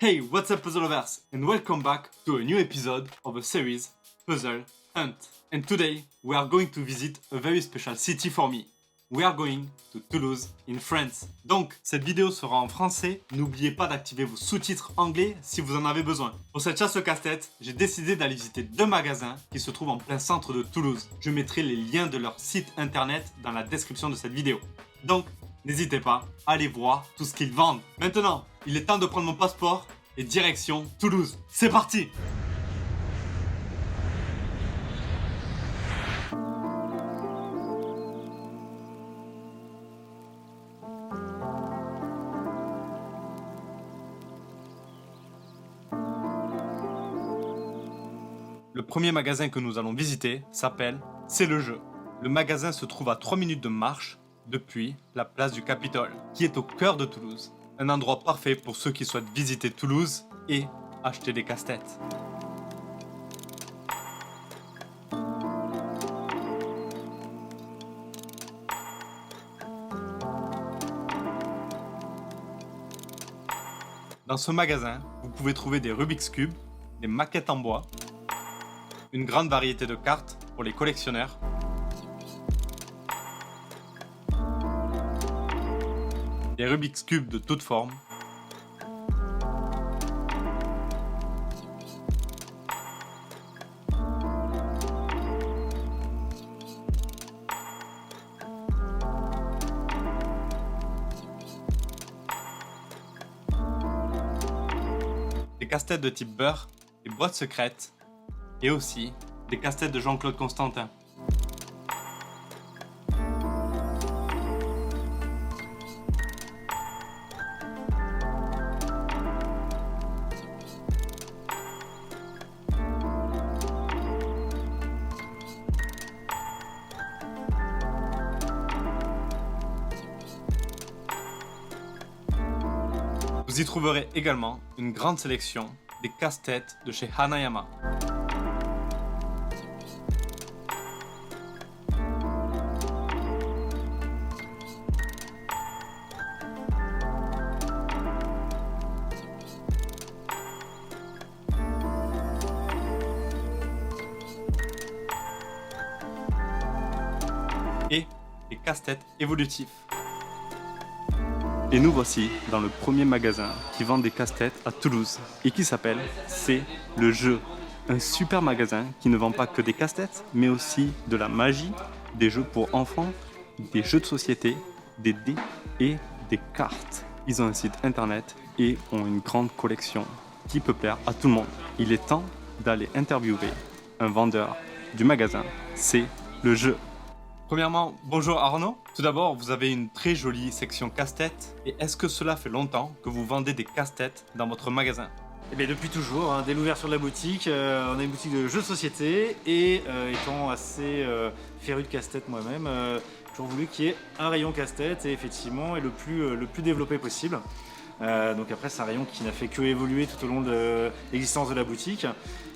Hey, what's up puzzle lovers, and welcome back to a new episode of a series, Puzzle Hunt. And today, we are going to visit a very special city for me. We are going to Toulouse in France. Donc, cette vidéo sera en français. N'oubliez pas d'activer vos sous-titres anglais si vous en avez besoin. Pour cette chasse au casse-tête, j'ai décidé d'aller visiter deux magasins qui se trouvent en plein centre de Toulouse. Je mettrai les liens de leur site internet dans la description de cette vidéo. Donc, n'hésitez pas à aller voir tout ce qu'ils vendent. Maintenant, il est temps de prendre mon passeport et direction Toulouse. C'est parti! Le premier magasin que nous allons visiter s'appelle C'est le jeu. Le magasin se trouve à 3 minutes de marche depuis la place du Capitole, qui est au cœur de Toulouse. Un endroit parfait pour ceux qui souhaitent visiter Toulouse et acheter des casse-têtes. Dans ce magasin, vous pouvez trouver des Rubik's Cube, des maquettes en bois, une grande variété de cartes pour les collectionneurs, des Rubik's Cube de toutes formes, des casse-têtes de type beurre, des boîtes secrètes, et aussi des casse-têtes de Jean-Claude Constantin. Vous y trouverez également une grande sélection des casse-têtes de chez Hanayama. Et des casse-têtes évolutifs. Et nous voici dans le premier magasin qui vend des casse-têtes à Toulouse et qui s'appelle C'est le jeu. Un super magasin qui ne vend pas que des casse-têtes, mais aussi de la magie, des jeux pour enfants, des jeux de société, des dés et des cartes. Ils ont un site internet et ont une grande collection qui peut plaire à tout le monde. Il est temps d'aller interviewer un vendeur du magasin C'est le jeu. Premièrement, bonjour Arnaud. Tout d'abord, vous avez une très jolie section casse-tête. Et est-ce que cela fait longtemps que vous vendez des casse-têtes dans votre magasin? Eh bien, depuis toujours, dès l'ouverture de la boutique, on a une boutique de jeux de société et étant assez féru de casse-tête moi-même, j'ai toujours voulu qu'il y ait un rayon casse-tête et effectivement est le plus développé possible. Donc après, c'est un rayon qui n'a fait que évoluer tout au long de l'existence de la boutique.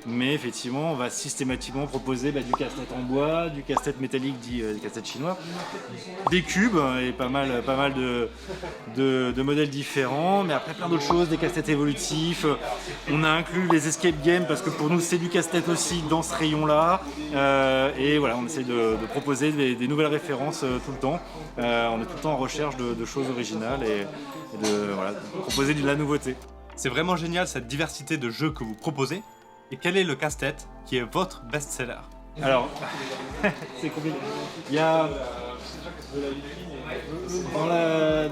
Mais effectivement, on va systématiquement proposer du casse-tête en bois, du casse-tête métallique dit casse-tête chinois, des cubes et pas mal de modèles différents, mais après plein d'autres choses, des casse-têtes évolutifs. On a inclus les escape games parce que pour nous c'est du casse-tête aussi dans ce rayon-là. Et voilà, on essaie de proposer des nouvelles références tout le temps. On est tout le temps en recherche de choses originales et de proposer de la nouveauté. C'est vraiment génial cette diversité de jeux que vous proposez. Et quel est le casse-tête qui est votre best-seller? Alors, c'est compliqué. Il y a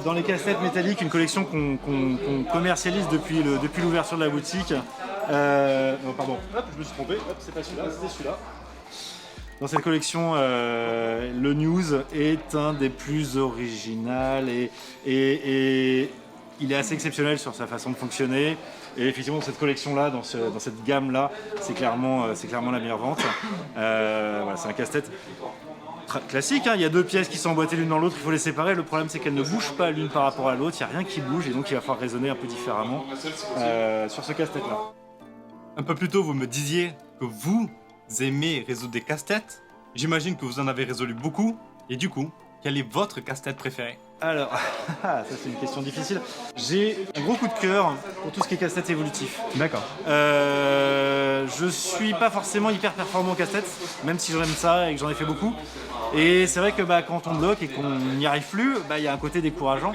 dans les casse-têtes métalliques une collection qu'on commercialise depuis l'ouverture de la boutique. Non, pardon, hop, je me suis trompé, hop, c'est pas celui-là, c'était celui-là. Dans cette collection, le News est un des plus originaux et il est assez exceptionnel sur sa façon de fonctionner. Et effectivement, dans cette collection-là, dans cette gamme-là, c'est clairement la meilleure vente. Voilà, c'est un casse-tête classique, il y a deux pièces qui sont emboîtées l'une dans l'autre, il faut les séparer. Le problème, c'est qu'elles ne bougent pas l'une par rapport à l'autre, il n'y a rien qui bouge et donc il va falloir raisonner un peu différemment sur ce casse-tête-là. Un peu plus tôt, vous me disiez que vous aimez résoudre des casse-têtes. J'imagine que vous en avez résolu beaucoup. Et du coup, quel est votre casse-tête préféré? Alors, ça c'est une question difficile. J'ai un gros coup de cœur pour tout ce qui est casse-tête évolutif. D'accord. Je suis pas forcément hyper performant au casse-tête, même si j'aime ça et que j'en ai fait beaucoup. Et c'est vrai que quand on bloque et qu'on n'y arrive plus, il y a un côté décourageant.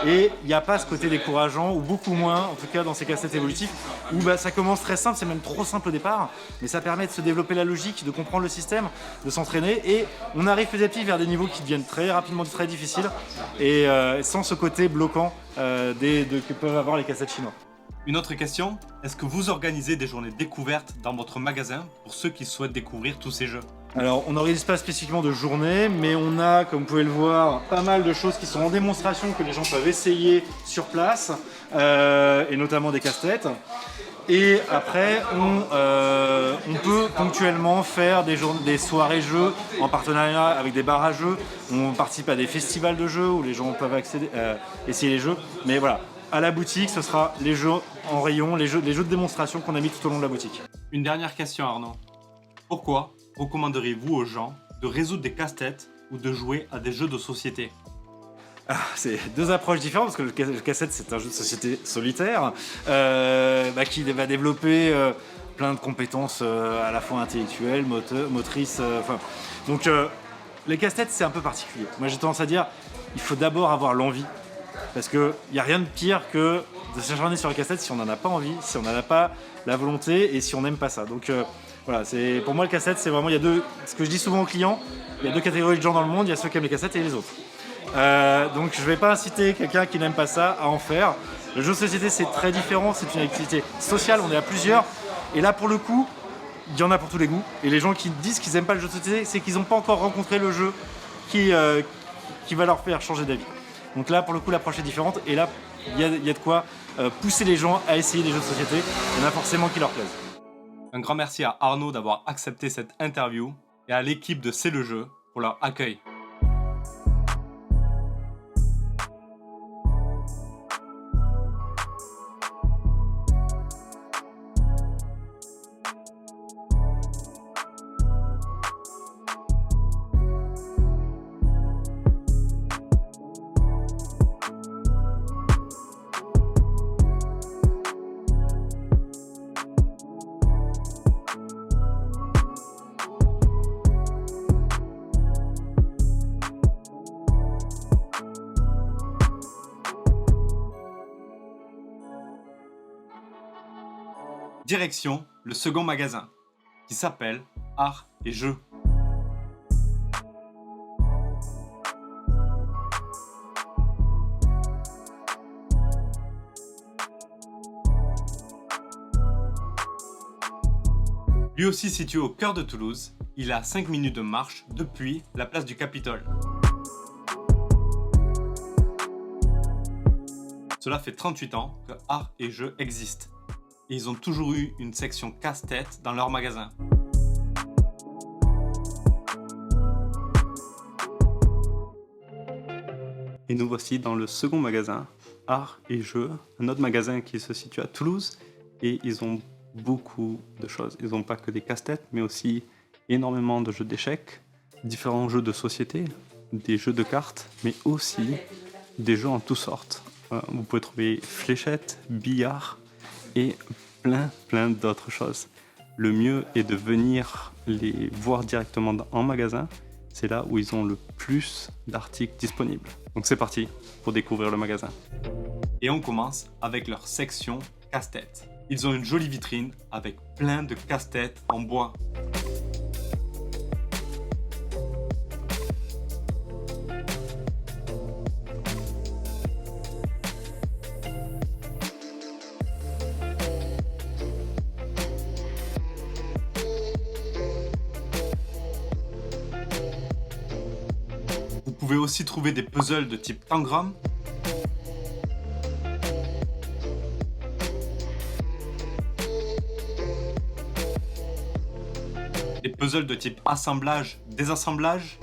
Et il n'y a pas ce côté décourageant, ou beaucoup moins, en tout cas dans ces casse-têtes évolutifs, où ça commence très simple, c'est même trop simple au départ, mais ça permet de se développer la logique, de comprendre le système, de s'entraîner, et on arrive petit à petit vers des niveaux qui deviennent très rapidement très difficiles, et sans ce côté bloquant que peuvent avoir les casse-têtes chinois. Une autre question, est-ce que vous organisez des journées découvertes dans votre magasin pour ceux qui souhaitent découvrir tous ces jeux? Alors, on n'organise pas spécifiquement de journée, mais on a, comme vous pouvez le voir, pas mal de choses qui sont en démonstration que les gens peuvent essayer sur place, et notamment des casse-têtes. Et après, on peut ponctuellement faire des soirées jeux en partenariat avec des bars à jeux. On participe à des festivals de jeux où les gens peuvent essayer les jeux. Mais voilà, à la boutique, ce sera les jeux en rayon, les jeux de démonstration qu'on a mis tout au long de la boutique. Une dernière question, Arnaud. Pourquoi recommanderiez-vous aux gens de résoudre des casse-têtes ou de jouer à des jeux de société? C'est deux approches différentes parce que le casse-tête c'est un jeu de société solitaire qui va développer plein de compétences à la fois intellectuelles, motrices. Donc les casse-têtes c'est un peu particulier. Moi j'ai tendance à dire il faut d'abord avoir l'envie parce qu'il n'y a rien de pire que de s'acharner sur le casse-tête si on n'en a pas envie, si on n'en a pas la volonté et si on n'aime pas ça. Donc voilà, pour moi le casse-tête c'est vraiment, ce que je dis souvent aux clients, il y a deux catégories de gens dans le monde, il y a ceux qui aiment les cassettes et les autres. Donc je ne vais pas inciter quelqu'un qui n'aime pas ça à en faire. Le jeu de société c'est très différent, c'est une activité sociale, on est à plusieurs. Et là pour le coup, il y en a pour tous les goûts. Et les gens qui disent qu'ils n'aiment pas le jeu de société, c'est qu'ils n'ont pas encore rencontré le jeu qui va leur faire changer d'avis. Donc là pour le coup l'approche est différente et là il y a de quoi pousser les gens à essayer des jeux de société. Il y en a forcément qui leur plaisent. Un grand merci à Arnaud d'avoir accepté cette interview et à l'équipe de C'est le jeu pour leur accueil. Direction le second magasin, qui s'appelle Art et Jeux. Lui aussi situé au cœur de Toulouse, il est à 5 minutes de marche depuis la place du Capitole. Cela fait 38 ans que Art et Jeux existe. Et ils ont toujours eu une section casse-tête dans leur magasin. Et nous voici dans le second magasin, Art et Jeux, un autre magasin qui se situe à Toulouse. Et ils ont beaucoup de choses. Ils n'ont pas que des casse-têtes, mais aussi énormément de jeux d'échecs, différents jeux de société, des jeux de cartes, mais aussi des jeux en toutes sortes. Vous pouvez trouver fléchettes, billard, et plein d'autres choses. Le mieux est de venir les voir directement en magasin. C'est là où ils ont le plus d'articles disponibles. Donc c'est parti pour découvrir le magasin. Et on commence avec leur section casse-tête. Ils ont une jolie vitrine avec plein de casse-têtes en bois. Vous pouvez aussi trouver des puzzles de type Tangram, des puzzles de type assemblage, désassemblage,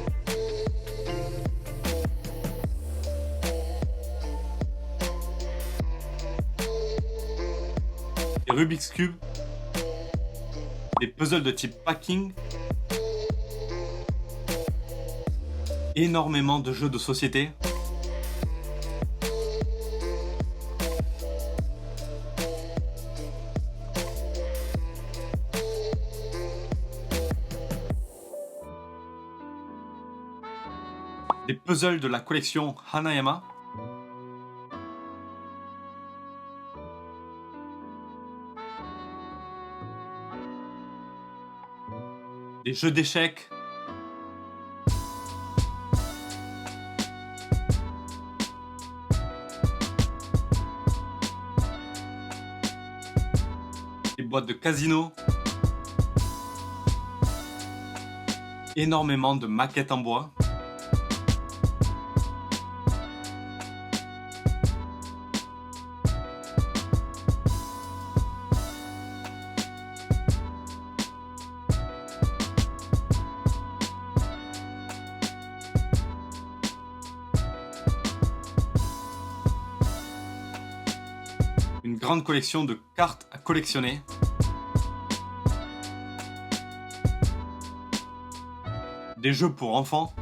des Rubik's Cube, des puzzles de type packing, énormément de jeux de société, des puzzles de la collection Hanayama, des jeux d'échecs, des boîtes de casino, énormément de maquettes en bois, une grande collection de cartes à collectionner, des jeux pour enfants,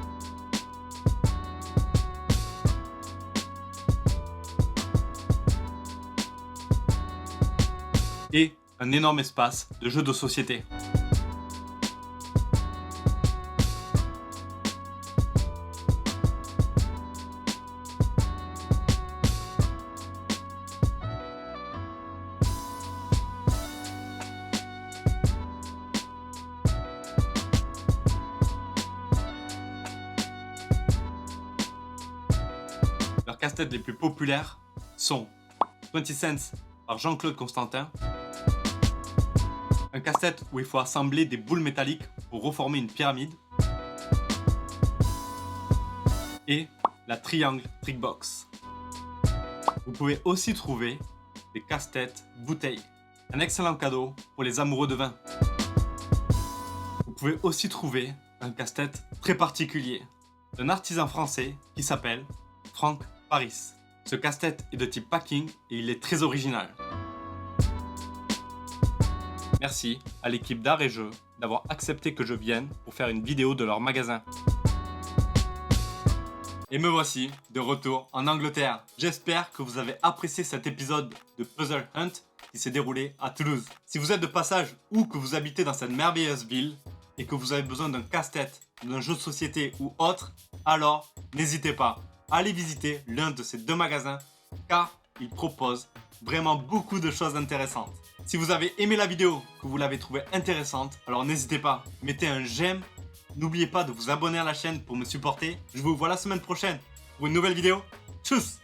et un énorme espace de jeux de société. Leurs casse-têtes les plus populaires sont 20 Cents par Jean-Claude Constantin, un casse-tête où il faut assembler des boules métalliques pour reformer une pyramide, et la Triangle Trickbox. Vous pouvez aussi trouver des casse-têtes bouteilles, un excellent cadeau pour les amoureux de vin. Vous pouvez aussi trouver un casse-tête très particulier d'un artisan français qui s'appelle Franck Paris. Ce casse-tête est de type packing et il est très original. Merci à l'équipe d'Art et Jeux d'avoir accepté que je vienne pour faire une vidéo de leur magasin. Et me voici de retour en Angleterre. J'espère que vous avez apprécié cet épisode de Puzzle Hunt qui s'est déroulé à Toulouse. Si vous êtes de passage ou que vous habitez dans cette merveilleuse ville et que vous avez besoin d'un casse-tête, d'un jeu de société ou autre, alors n'hésitez pas. Allez visiter l'un de ces deux magasins car ils proposent vraiment beaucoup de choses intéressantes. Si vous avez aimé la vidéo, que vous l'avez trouvée intéressante, alors n'hésitez pas, mettez un j'aime. N'oubliez pas de vous abonner à la chaîne pour me supporter. Je vous vois la semaine prochaine pour une nouvelle vidéo. Tchuss!